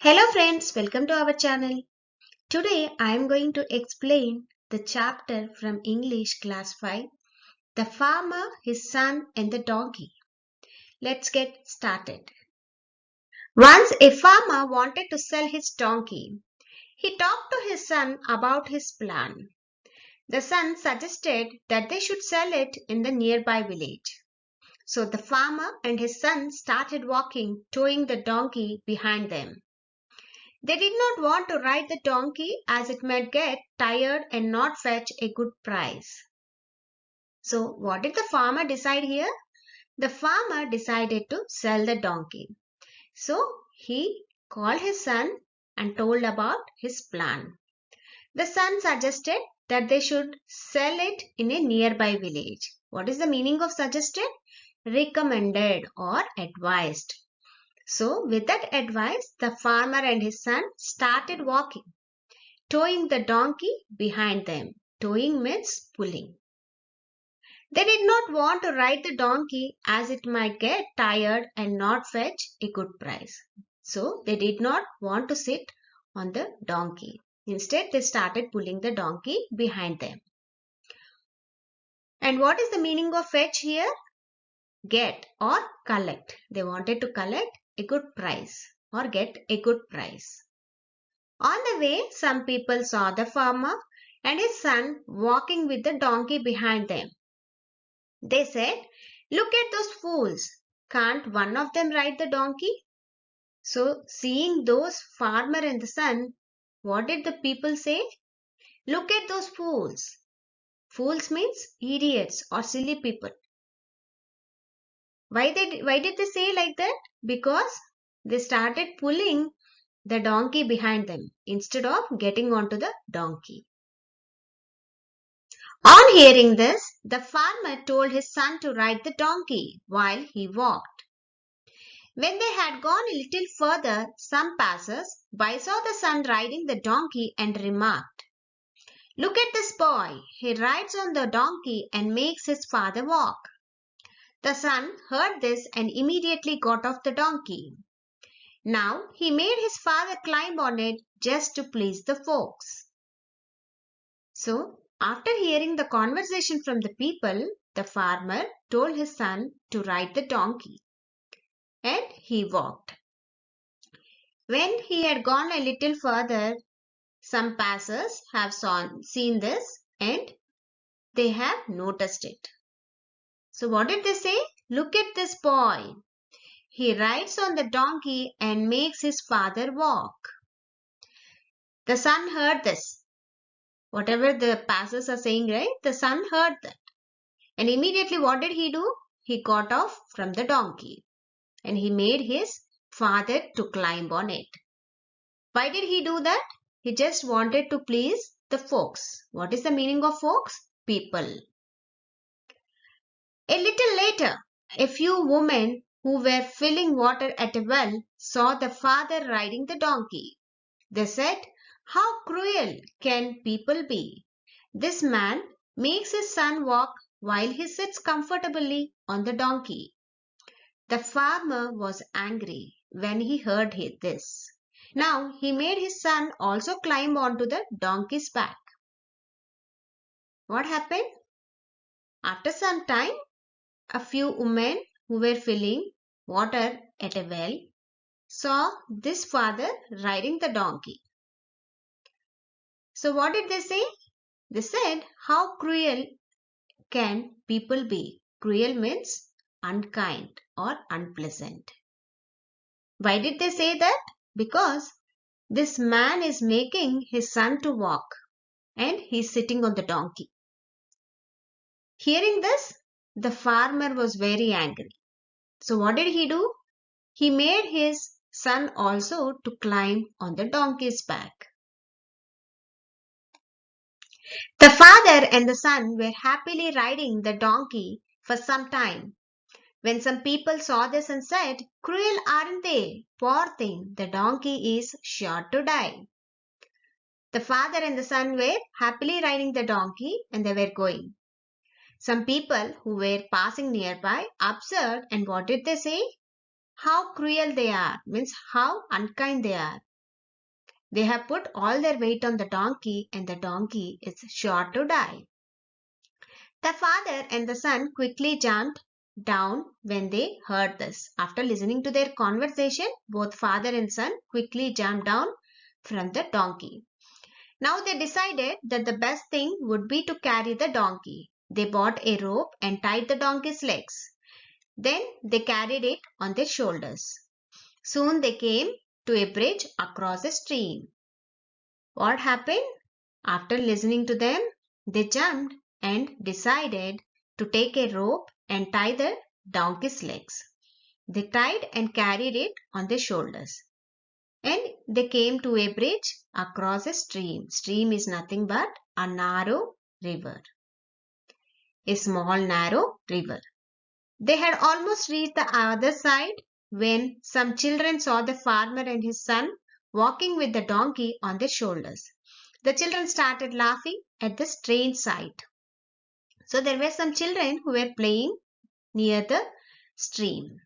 Hello friends, welcome to our channel. Today I am going to explain the chapter from English class 5, The Farmer, His Son and the Donkey. Let's get started. Once a farmer wanted to sell his donkey. He talked to his son about his plan. The son suggested that they should sell it in the nearby village. So the farmer and his son started walking, towing the donkey behind them. They did not want to ride the donkey as it might get tired and not fetch a good price. So, what did the farmer decide here? The farmer decided to sell the donkey. So, he called his son and told about his plan. The son suggested that they should sell it in a nearby village. What is the meaning of suggested? Recommended or advised. So, with that advice, the farmer and his son started walking, towing the donkey behind them. Towing means pulling. They did not want to ride the donkey as it might get tired and not fetch a good price. So, they did not want to sit on the donkey. Instead, they started pulling the donkey behind them. And what is the meaning of fetch here? Get or collect. They wanted to collect a good price or get a good price. On the way, some people saw the farmer and his son walking with the donkey behind them. They said, "Look at those fools. Can't one of them ride the donkey?" So, seeing those farmer and the son, what did the people say? "Look at those fools." Fools means idiots or silly people. Why did they say like that? Because they started pulling the donkey behind them instead of getting onto the donkey. On hearing this, the farmer told his son to ride the donkey while he walked. When they had gone a little further, some passers-by saw the son riding the donkey and remarked, "Look at this boy. He rides on the donkey and makes his father walk." The son heard this and immediately got off the donkey. Now he made his father climb on it just to please the folks. So, after hearing the conversation from the people, the farmer told his son to ride the donkey, and he walked. When he had gone a little further, some passers have seen this and they have noticed it. So, what did they say? "Look at this boy. He rides on the donkey and makes his father walk." The son heard this. Whatever the passers are saying, right? The son heard that. And immediately what did he do? He got off from the donkey and he made his father to climb on it. Why did he do that? He just wanted to please the folks. What is the meaning of folks? People. A little later, a few women who were filling water at a well saw the father riding the donkey. They said, "How cruel can people be? This man makes his son walk while he sits comfortably on the donkey." The farmer was angry when he heard this. Now he made his son also climb onto the donkey's back. What happened? After some time, a few women who were filling water at a well saw this father riding the donkey. So what did they say? They said, "How cruel can people be?" Cruel means unkind or unpleasant. Why did they say that? Because this man is making his son to walk and he's sitting on the donkey. Hearing this, the farmer was very angry. So what did he do? He made his son also to climb on the donkey's back. The father and the son were happily riding the donkey for some time when some people saw this and said, "Cruel, aren't they? Poor thing, the donkey is sure to die." The father and the son were happily riding the donkey and they were going. Some people who were passing nearby observed, and what did they say? "How cruel they are," means how unkind they are. They have put all their weight on the donkey and the donkey is sure to die. The father and the son quickly jumped down when they heard this. After listening to their conversation, both father and son quickly jumped down from the donkey. Now they decided that the best thing would be to carry the donkey. They bought a rope and tied the donkey's legs. Then they carried it on their shoulders. Soon they came to a bridge across a stream. What happened? After listening to them, they jumped and decided to take a rope and tie the donkey's legs. They tied and carried it on their shoulders. And they came to a bridge across a stream. Stream is nothing but a narrow river. A small narrow river. They had almost reached the other side when some children saw the farmer and his son walking with the donkey on their shoulders. The children started laughing at the strange sight. So there were some children who were playing near the stream.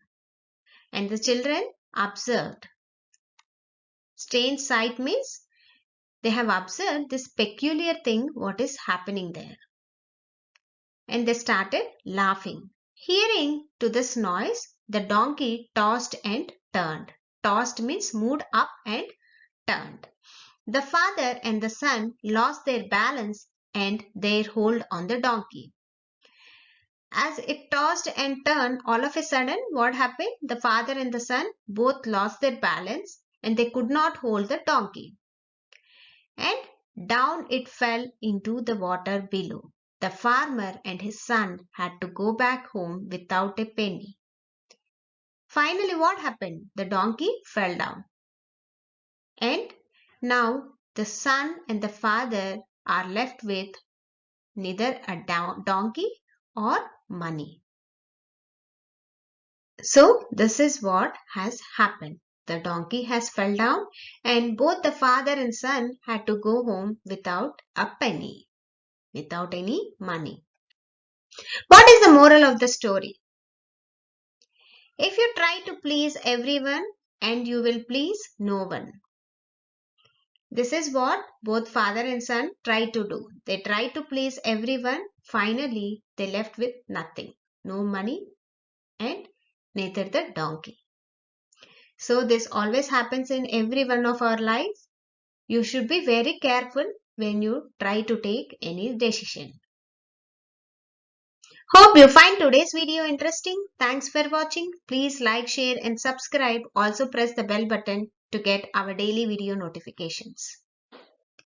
And the children observed. Strange sight means they have observed this peculiar thing what is happening there. And they started laughing. Hearing to this noise, the donkey tossed and turned. Tossed means moved up and turned. The father and the son lost their balance and their hold on the donkey. As it tossed and turned, all of a sudden, what happened? The father and the son both lost their balance and they could not hold the donkey. And down it fell into the water below. The farmer and his son had to go back home without a penny. Finally, what happened? The donkey fell down. And now the son and the father are left with neither a donkey or money. So this is what has happened. The donkey has fell down and both the father and son had to go home without a penny, without any money. What is the moral of the story? If you try to please everyone and you will please no one. This is what both father and son try to do. They try to please everyone. Finally, they left with nothing. No money and neither the donkey. So this always happens in every one of our lives. You should be very careful when you try to take any decision. Hope you find today's video interesting. Thanks for watching. Please like, share and subscribe. Also press the bell button to get our daily video notifications.